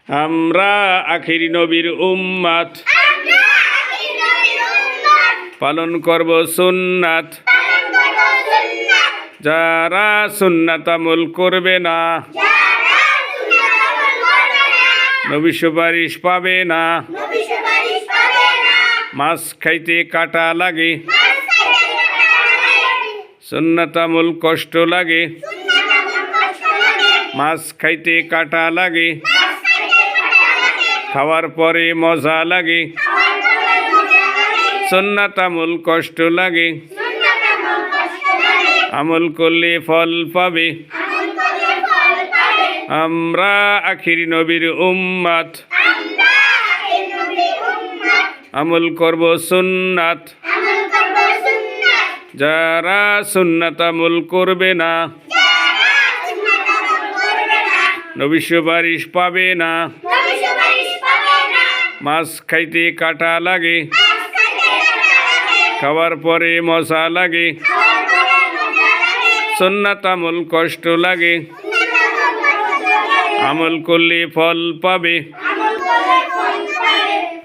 আমরা আখিরি নবীর উম্মত পালন করব সুন্নাত যারা সুন্নাত আমল করবে না নবী সুপারিশ পাবে না মাছ খাইতে কাটা লাগে সুন্নাত আমল কষ্ট লাগে মাছ খাইতে কাটা লাগে খাওয়ার পরে মজা লাগে সুন্নাত আমল কষ্ট লাগে আমল করলে ফল পাবে আমরা আখিরি নবীর উম্মত আমল করব সুন্নাত যারা সুন্নাত আমল করবে না নবী সুপারিশ পাবে না মাছ খাইতে কাটা লাগে খাওয়ার পরে মজা লাগে সুন্নাত আমল কষ্ট লাগে আমল করলে ফল পাবে